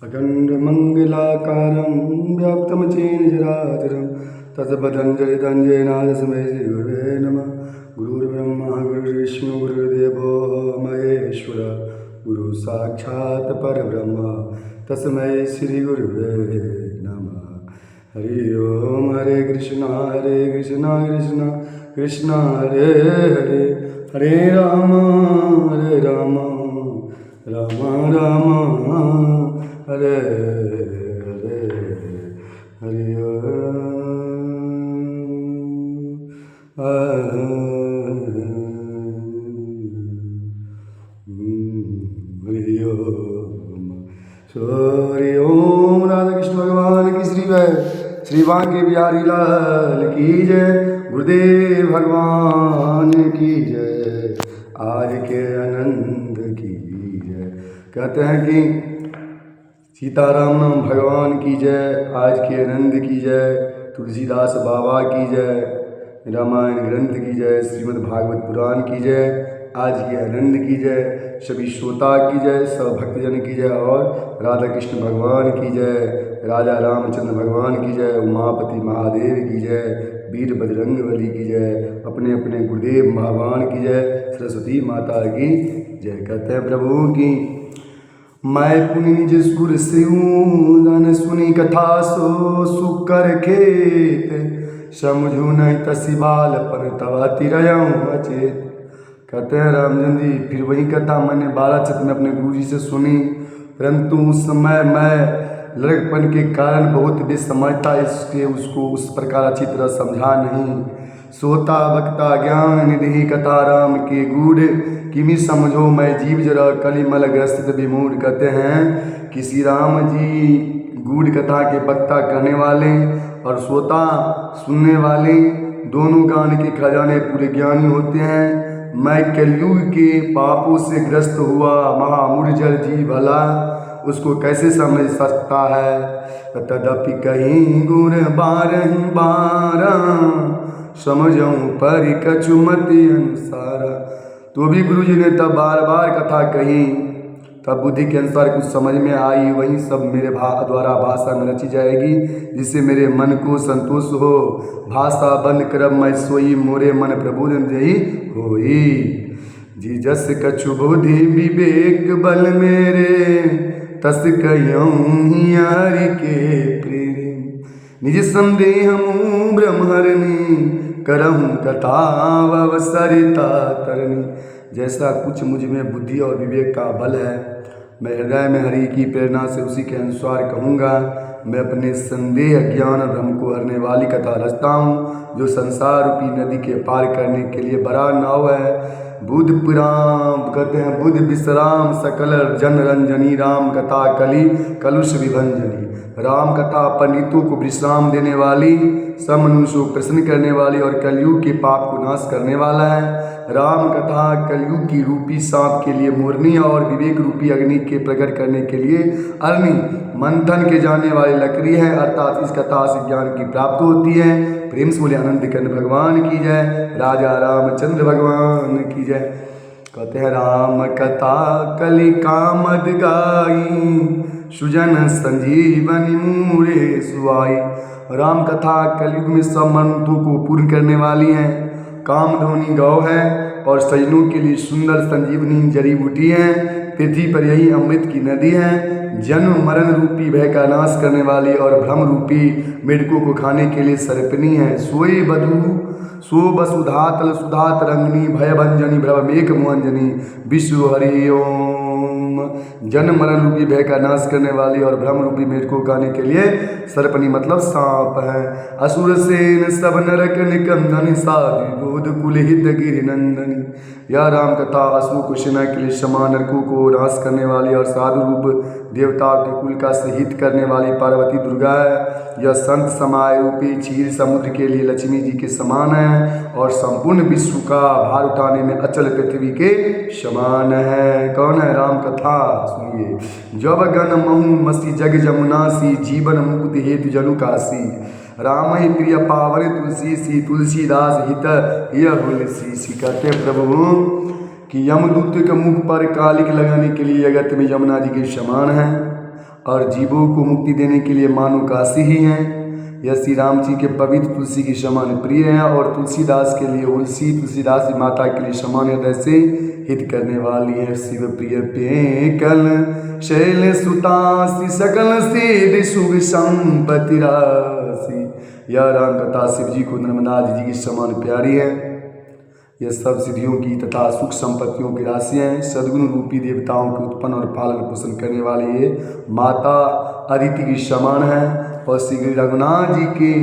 अखण्डमङ्गलाकारं व्याप्तमचेन चराचरं तत्पतञ्जलितञ्जयनाथस्मै श्रीगुरुवे नमः। गुरुर्ब्रह्मा गुरुर्विष्णु गुरुर्देवो महेश्वर गुरु साक्षात् परब्रह्म तस्मै श्रीगुरुवे नमः। हरि ओम हरे कृष्णा कृष्ण कृष्ण हरे हरे हरे राम राम राम हरे हरे हरि हरि ओम। राधा कृष्ण भगवान की श्री बांके बिहारी लाल की जय। गुरुदेव भगवान की जय। आज के आनंद की जय। कहते हैं कि सीताराम नाम भगवान की जय। आज के आनंद की जय। तुलसीदास बाबा की जय। रामायण ग्रंथ की जय। श्रीमद् भागवत पुराण की जय। आज के आनंद की जय। सभी श्रोता की जय। सब भक्तजन की जय। और राधा कृष्ण भगवान की जय। राजा रामचंद्र भगवान की जय। उमापति महादेव की जय। वीर बजरंगबली की जय। अपने अपने गुरुदेव भगवान की जय। सरस्वती माता की जय। कहते हैं प्रभु की मैं पुनि निज सुर सिउन सुनी कथा सो सुकर खेत समझू नहीं तसी बालपन तवा तिरयऊं अचेत। कहते हैं रामचंद्र जी फिर वही कथा मैंने बालाचत में अपने गुरु जी से सुनी, परंतु उस समय मैं लड़कपन के कारण बहुत बेसमझता इसके उसको उस प्रकार अच्छी तरह समझा नहीं। सोता बकता ज्ञान निधि कथा राम के गूढ़ किमी समझो मैं जीव जरा कलिमल ग्रस्त विमूढ़। कहते हैं कि श्री राम जी गूढ़ कथा के वक्ता कहने वाले और श्रोता सुनने वाले दोनों ज्ञान के खजाने पूरे ज्ञानी होते हैं। मैं कलयुग के पापों से ग्रस्त हुआ महामूर्जर जी भला उसको कैसे समझ सकता है। तदपि कहीं गुण बारह समझऊं पर कचुमति अनुसार। तो भी गुरु जी ने तब बार बार कथा कही, तब बुद्धि के अनुसार कुछ समझ में आई, वही सब मेरे द्वारा भाषा में रची जाएगी जिससे मेरे मन को संतोष हो। भाषा बंद करब मैं सोई मोरे मन प्रबोधन जही होई। जी जस कछु बुद्धि विवेक बल मेरे तस कयऊं हरि के प्रेरे। निज संदेह मुँह ब्रह्मरणी करहूँ कथा अवसरिता तरनी। जैसा कुछ मुझ में बुद्धि और विवेक का बल है मैं हृदय में हरि की प्रेरणा से उसी के अनुसार कहूँगा। मैं अपने संदेह ज्ञान भ्रम को हरने वाली कथा रचता हूँ जो संसार रूपी नदी के पार करने के लिए बड़ा नाव है। बुध पुराण कहते हैं बुध विश्राम सकल जन रंजनी राम कथा कली कलुष विभंजनी। राम कथा पंडितों को विश्राम देने वाली, सब मनुष्यों को प्रसन्न करने वाली और कलयुग के पाप को नाश करने वाला है। राम कथा कलयुग की रूपी सांप के लिए मोरनी और विवेक रूपी अग्नि के प्रकट करने के लिए अग्नि मंथन के जाने वाली लकड़ी है। अर्थात इस कथा से ज्ञान की प्राप्ति होती है। प्रेम से बोले आनंद कंद भगवान की जय। राजा रामचंद्र भगवान की जय। कहते हैं राम कथा कलि कामद गाई सुजन संजीवनी मूरे सुआई। राम कथा कलयुग में सब मनों को पूर्ण करने वाली है। कामधोनी गौ है और सजनों के लिए सुंदर संजीवनी जड़ी बूटी है। पृथ्वी पर यही अमृत की नदी है। जन्म मरण रूपी भय का नाश करने वाली और भ्रम रूपी मेढकों को खाने के लिए सर्पनी है। सोई बधू सो वसुधातल सुधात रंगनी भय भंजनी भ्रमेक मोहंजनी विश्व हरि ओम। जन्म मरण रूपी भय का नाश करने वाली और भ्रम रूपी मेढकों को खाने के लिए सर्पनी मतलब सांप है। असुर सेन सब नरक निकंदन साधि बोध कुलहित गिरिनंदनी। यह राम कथा असुर को सेना के लिए समान नरकों को नाश करने वाली और साधु रूप देवताओं के कुल का सहित करने वाली पार्वती दुर्गा है। यह संत समाय रूपी क्षीर समुद्र के लिए लक्ष्मी जी के समान है और संपूर्ण विश्व का भार उठाने में अचल पृथ्वी के समान है। कौन है? राम कथा सुनिए। जब गण महु मसी जग जमुनासी जीवन मुक्ति हेतु जनु काशी। राम ही प्रिय पावन तुलसी तुलसीदास हित यह तुलसी। कहते प्रभु कि यमदूत के मुख पर कालिक लगाने के लिए जगत में यमुना जी के समान है। और जीवों को मुक्ति देने के लिए मानो काशी ही हैं। यह श्री राम जी के पवित्र तुलसी के समान प्रिय हैं और तुलसीदास के लिए उलसी, तुलसीदास जी माता के लिए समान हृदय से हित करने वाली है। शिव प्रिय पेकल शैल सुतासी सकल सिद्धि शुभ संपत्ति राशि। यह राम कथा शिव जी को नर्मदा जी की समान प्यारी है। यह सब सिद्धियों की तथा सुख संपत्तियों की राशि हैं। सद्गुण रूपी देवताओं के उत्पन्न और पालन पोषण करने वाली ये माता अदिति की समान है और श्री रघुनाथ जी की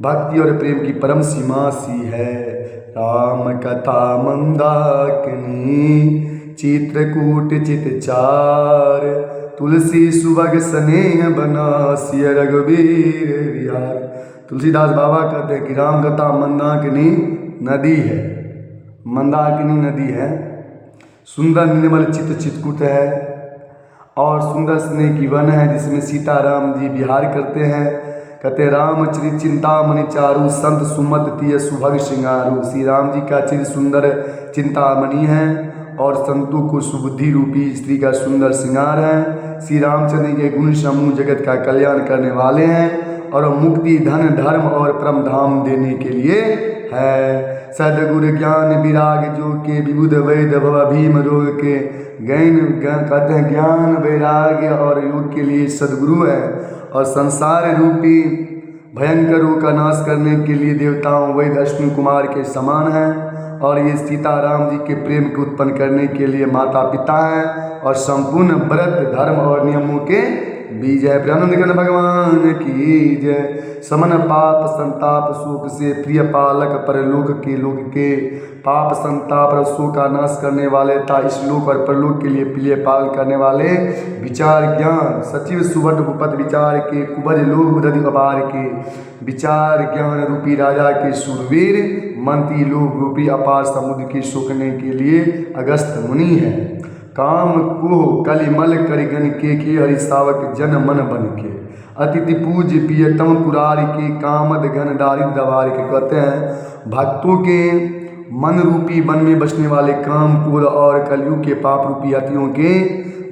भक्ति और प्रेम की परम सीमा सी है। राम कथा मंदाकिनी चित्रकूट चितचार तुलसी सुभग स्नेह बनासी रघुवीर विहार। तुलसीदास बाबा कहते हैं कि राम कथा मंदाकिनी नदी है, मंदाकिनी नदी है, सुंदर निर्मल चित्रकूट है और सुंदर स्नेह की वन है जिसमें सीताराम जी विहार करते हैं। कहते रामचरित चिंतामणि चारु संत सुमत तिय सुभग श्रृंगारु। श्री राम जी का चिर सुंदर चिंतामणि है और संतों को सुबुद्धि रूपी स्त्री का सुंदर श्रृंगार है। श्री रामचंद्र के गुण समूह जगत का कल्याण करने वाले हैं और मुक्ति धन धर्म और परम धाम देने के लिए है। सदगुरु ज्ञान विराग जो के विबुध वैद भव भीम रोग के गैन कहते हैं ज्ञान वैराग्य और योग के लिए सदगुरु है और संसार रूपी भयंकर रोग का नाश करने के लिए देवताओं वैद अश्विनी कुमार के समान है और ये सीताराम जी के प्रेम को उत्पन्न करने के लिए माता पिता हैं और संपूर्ण व्रत धर्म और नियमों के बीज है। प्रियानंद भगवान की जय। समन पाप संताप शोक से प्रिय पालक परलोक के लोक के पाप संताप और शोक का नाश करने वाले था इस लोक और परलोक के लिए प्रिय पालन करने वाले विचार ज्ञान सचिव सुवर्ण उपद विचार के कुबज लोग उदधि अपार के विचार ज्ञान रूपी राजा के शूरवीर मंत्री लोग रूपी अपार समुद्र के सोखने के लिए अगस्त मुनि है। काम को कलिमल करिगन के हरि सावक जन मन बन के अतिथि पूज्य प्रियतम पुरारी के कामद घन दारिद्र दवार के। कहते हैं भक्तों के मन रूपी वन में बसने वाले काम क्रोध और कलयुग के पाप रूपी अतियों के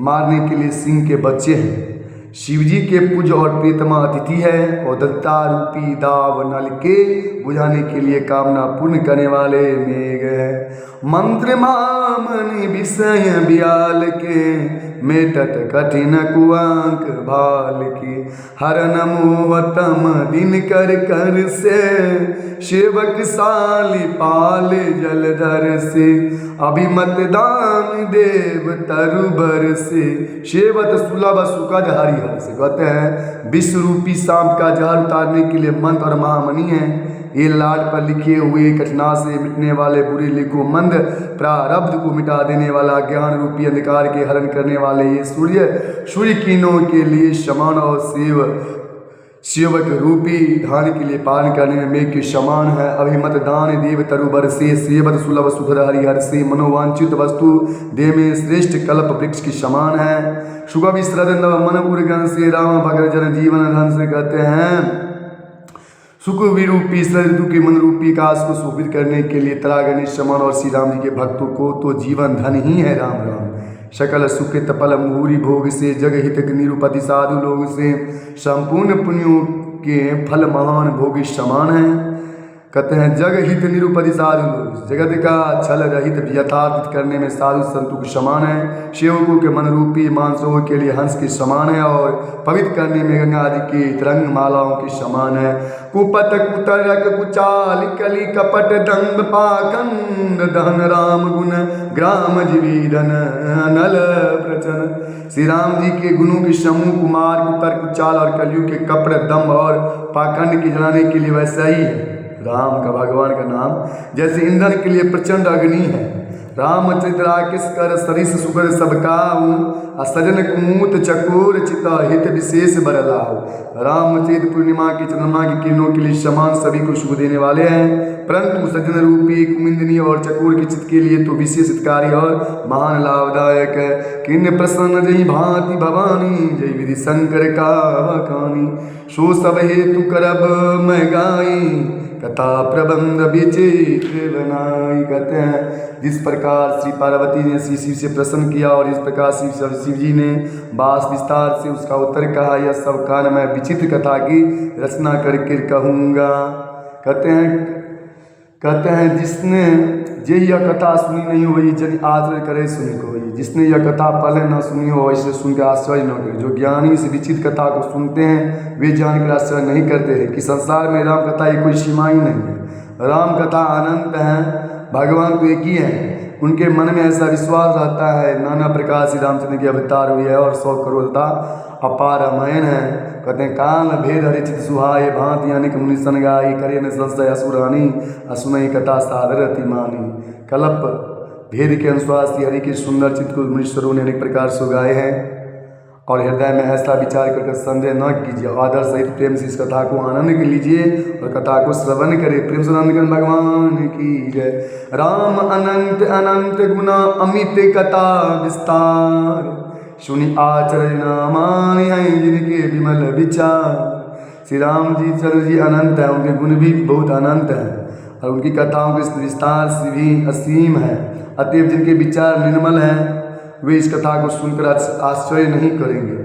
मारने के लिए सिंह के बच्चे हैं। शिवजी के पूज्य और प्रियतमा अतिथि है और दत्ता रूपी दाव नल के बुझाने के लिए कामना पूर्ण करने वाले मेघ है। मंत्र मामनि विषय ब्याल के मेटत कठिन कुआंक भाल की हर नमोवतम दिन कर कर से सेवक साली पाल जलधर से अभिमत दान देव तरुबर से सेवत सुलभ सुखद हरिहर से। कहते हैं विश्व रूपी सांप का जहर उतारने के लिए मंत्र और महामणि है। ये लाड पर लिखे हुए कठिना से मिटने वाले बुरे लिखो मंद प्रारब्ध को मिटा देने वाला ज्ञान रूपी अंधकार के हरण करने वाले ये सूर्य किरणों के लिए समान और सेवक रूपी धान के लिए पालन करने में मेघ के समान है। अभिमत दान देव तरुबर से सेवत सुलभ सुखद हरिहर से मनोवांछित वस्तु देह में श्रेष्ठ कल्प वृक्ष की समान है। शुभ विश्रद नव मन उर्गन से राम भगर जन जीवन धन से। कहते हैं सुख विरूपी ऋतु के मन रूपी काश को शोभित करने के लिए तरागणेश समान और श्री राम जी के भक्तों को तो जीवन धन ही है। राम राम सकल सुख तपल मुहूरी भोग से जग हित निरूपति साधु लोग से संपूर्ण पुण्यों के फल महान भोग समान है। कहते हैं जग हित निरूपति साधु लोग जगत का छल रहित यथार्थ करने में साधु संतों के समान है। सेवकों के मन रूपी मानसों के लिए हंस के समान है और पवित्र करने में गंगा आदि की तरंग मालाओं के समान है। कुपत कुतरक कुचाल कली कपट दंभ पाखंड दहन राम गुण ग्राम जीवीरन नल प्रचन। श्री राम जी के गुणों के समूह कुमार कुतर कुचाल और कलयुग के कपट दंभ और पाखंड की जलाने के लिए वैसा ही है। राम का भगवान का नाम जैसे ईंधन के लिए प्रचंड अग्नि है। रामचरित राकेश कर सरिस सुगर सबकाऊ सजन कुमूत चकोर चिता हित विशेष बरलाऊ। रामचरित पूर्णिमा की चंद्रमा की किरणों के लिए समान सभी को शुभ देने वाले हैं, परंतु सज्जन रूपी कुमिंदनी और चकोर के चित्त के लिए तो विशेष हितकारी और महान लाभदायक है। किन्न प्रसन्न जय भांति भवानी जय विधि शंकर का कहानी सो सब हेतु करब मैं गाई कथा प्रबंध विचित्र बनाई। कहते हैं जिस प्रकार श्री पार्वती ने श्री शिव से प्रसन्न किया और इस प्रकार शिव जी ने बास विस्तार से उसका उत्तर कहा, यह सब कान मैं विचित्र कथा की रचना करके कहूँगा। कहते हैं जिसने जे यह कथा सुनी नहीं हुई जन आदर करे सुनी कोई। जिसने यह कथा पहले न सुनी हो वैसे सुन के आश्चर्य न करे। जो ज्ञानी इस विचित्र कथा को सुनते हैं वे जानकर आश्चर्य नहीं करते हैं कि संसार में राम कथा की कोई सीमा ही नहीं है। राम कथा अनंत है, भगवान तो एक ही है। उनके मन में ऐसा विश्वास रहता है नाना प्रकार से रामचंद्र की अवतार हुई है और 100 करोड़ अपार रामायण है। कहते हैं काल भेद हरिचित सुहाय भांति अनेक मुनि सन गाई करे न संशय असुरानी असुनई कथा सादर अति मानी। कल्प भेद के अनुसार श्री हरि के सुंदर चित्त को मुनीश्वरों ने अनेक प्रकार से गाए हैं और हृदय में ऐसा विचार करके संदेह न कीजिए। आदर सहित प्रेम से इस कथा को आनंद के लीजिए और कथा को श्रवण करें। प्रेम से आनंद कर भगवान की जय। राम अनंत अनंत गुना अमित कथा विस्तार सुनि आचरण माने हैं जिनके विमल विचार। श्री राम जी चंद्र जी अनंत है, उनके गुण भी बहुत अनंत हैं और उनकी कथाओं के विस्तार से भी असीम है। अतएव जिनके विचार निर्मल हैं वे इस कथा को सुनकर आश्चर्य नहीं करेंगे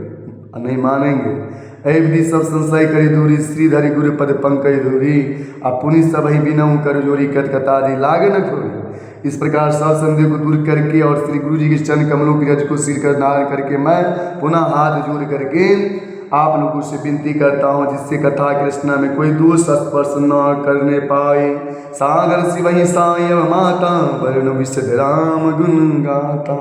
और नहीं मानेंगे। ऐ विधि सब संशय करी दूरी श्रीधरि गुरु पद पंकज दूरी अपुनि सब ही बिनऊ कर जोरी कथ कथा जी लागे न खोरी। इस प्रकार सब संदेह को दूर करके और श्री गुरु जी के चरण कमलों की रज को सिर कर नारायण करके मैं पुनः हाथ जोड़ करके आप लोगों से विनती करता हूँ जिससे कथा की रचना में कोई दोष स्पर्श न करने पाए। सागर शिव ही साय माता वर्ण विशद राम गुण गाता।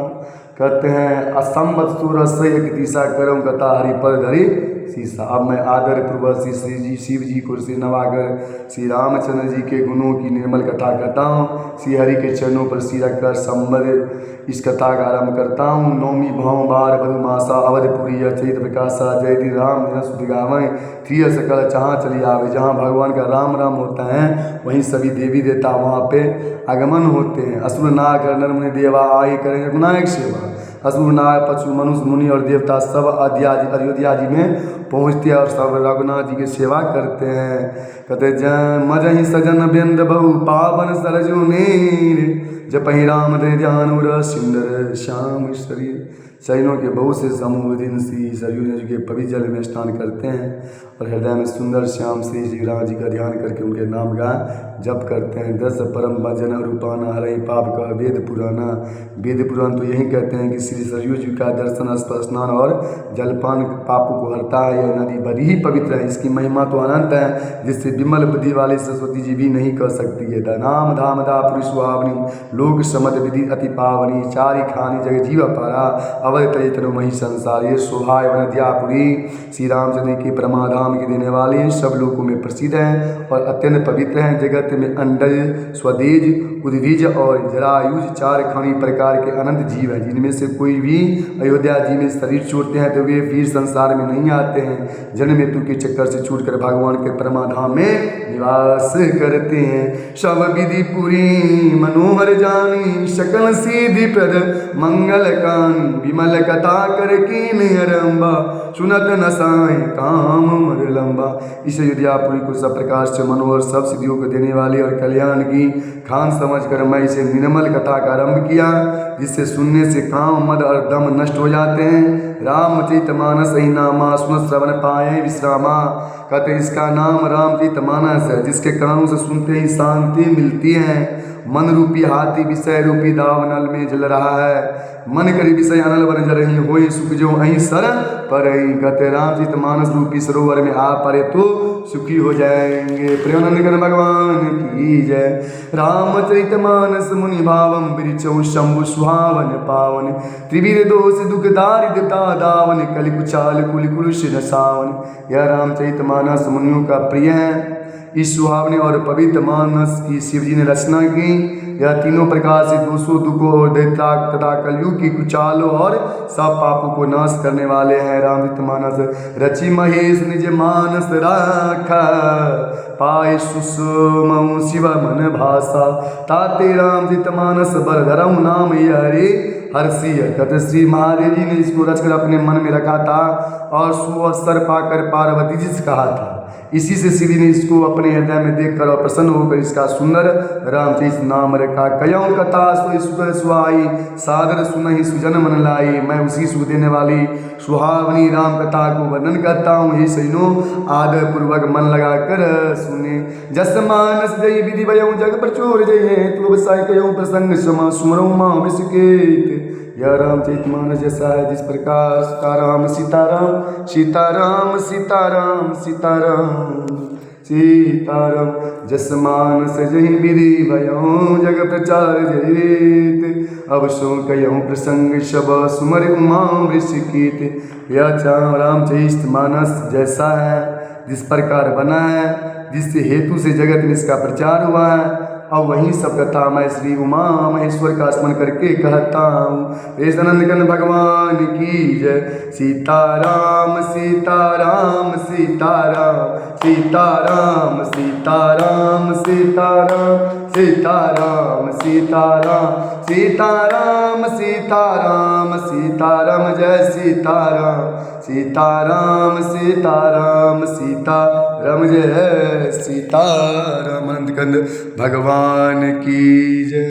कहते हैं असंबत सूरस एक दिशा करम कथा हरि पर धरी शीशा। अब मैं आदर पूर्वक श्री शिव जी को श्री नवागर श्री रामचंद्र जी के गुणों की निर्मल कथा करता हूँ। श्री हरि के चरणों पर सिर रखकर संबद इस कथा का आरंभ करता हूँ। नौमी भाव बार बधुमासा अवधपुरी चैत प्रकाशा जयति राम जन सुध गावें प्रिय सकल जहाँ चली आवे। जहाँ भगवान का राम राम होता है वहीं सभी देवी देवता वहाँ पे आगमन होते हैं। असुर नाग नर मुनि देवा आए करें रघुनायक सेवा। असुर नाग पशु मनुष्य मुनि और देवता सब अयोध्या जी में पहुँचते हैं और सब रघुनाथ जी की सेवा करते हैं। कहते जय मजहि सजन व्यंद बहु पावन सरजु नीर जपहि राम दे ध्यान उर सुंदर श्याम शरीर। शरीरों के बहुत से समूह दिन श्री सरयू जी के पवित्र जल में स्नान करते हैं और हृदय में सुंदर श्याम श्री श्री राम जी का ध्यान करके उनके नाम का जप करते हैं। 10 परम भजन रूपाना हरहि पाप का वेद पुराना। वेद पुराण तो यही कहते हैं कि श्री सरयू जी का दर्शन स्नान और जलपान पापों को हरता है। यह नदी बड़ी ही पवित्र है, इसकी महिमा तो अनंत है जिससे विमल बुद्धि वाली सरस्वती जी भी नहीं कर सकती है। नाम धाम दा पुरुष सुहावनी लोक समत विधि अति पावनी चारि खानी जग जीव पारा अवध तय तनु मही संसार। ये शोभा वनद्यापुरी श्री रामचंद्र के परमाधाम की देने वाले सब लोगों में प्रसिद्ध हैं और अत्यंत पवित्र हैं। जगत में अंडज स्वदेज उद्वीज और जरायुज 4 खानी प्रकार के अनंत जीव हैं जिनमें से कोई भी अयोध्या जी में शरीर छोड़ते हैं तो वे फिर संसार में नहीं आते हैं। जन्म मृत्यु के चक्कर से छूटकर भगवान के परमाधाम में निवास करते हैं। सब विधि पुरी मनोहर जानी सकल सिद्धि प्रद मंगल कानी विमल कथा कर कीन अरंबा सुनत नसाए काम मर लंबा। इस अयोध्यापुरी को सब प्रकार से मनोहर सब सिद्धियों को देने वाली और कल्याण की खान समझकर मैं इसे निर्मल कथा का आरंभ किया जिससे सुनने से काम मद और दम नष्ट हो जाते हैं। रामचरित मानस ही नामा सुन श्रवण पाए विश्रामा। कहते इसका नाम रामचरित मानस है जिसके कानों से सुनते ही शांति मिलती है। मन रूपी हाथी विषय रूपी दाव नल में जल रहा है। मन करी विषय अनल बन जल रही हो सुख जो अहीं सर पर। कहते रामचरित मानस रूपी सरोवर में आ पड़े तो सुखी हो जाएंगे। प्रेमानंद कर भगवान की जय। रामचरित मानस मुनि भावम विरिचौ शंभु सुहावन पावन त्रिवीर दोष दुख दारिद्रता दावन कलि कुचाल कुल कुलुष न सावन। यह रामचरित मानस मुनियों का प्रिय है। इस सुहावने और पवित्र मानस की शिव जी ने रचना की। यह तीनों प्रकार से दोषों दुखों और दैत्य तथा कलयुग की कुचालों और सब पापों को नाश करने वाले हैं। रामचरित मानस रचि महेश निज मानस राखा पाए सुषम शिव मन भाषा ताते रामचरित मानस बर धरऊ नाम हरे हर्षि। कहते श्री महादेव जी ने इसको रचकर अपने मन में रखा था और सुअवसर पाकर पार्वती जी से कहा था इसी से श्री ने इसको अपने हृदय में देखकर और प्रसन्न होकर इसका सुंदर रामचरित नाम रखा। कयौ कथा सोई सुख सुहाई, सादर सुनहि सुजन मन लाई। मैं उसी सुख देने वाली सुहावनी राम कथा को वर्णन करता हूँ। हे सैनो, आदर पूर्वक मन लगाकर सुने। जस मानस जय विधि भयउ जग प्रचुर जय, तू बसाई कयौ प्रसंग समा सुमरौ माँ विषकेत। यह रामचरित मानस जैसा है जिस प्रकार सीताराम सीताराम सीताराम सीताराम सीताराम सीताराम। जस मानस जहि विधि भयउ जग प्रचार जयेत, अब सो कयउ प्रसंग शब सुमर उमा वृषिकेत। यह रामचरित मानस जैसा है, जिस प्रकार बना है, जिस हेतु से जगत में इसका प्रचार हुआ है, और वही सब कथा मैं श्री उमा महेश्वर का स्मरण करके कहता हूँ। सनंदन भगवान की जय। सीताराम सीताराम सीताराम सीताराम सीताराम सीताराम सीताराम सीताराम सीताराम सीताराम सीताराम जय सीताराम सीताराम सीताराम सीताराम जय सीताराम। अनंत कंद भगवान की जय।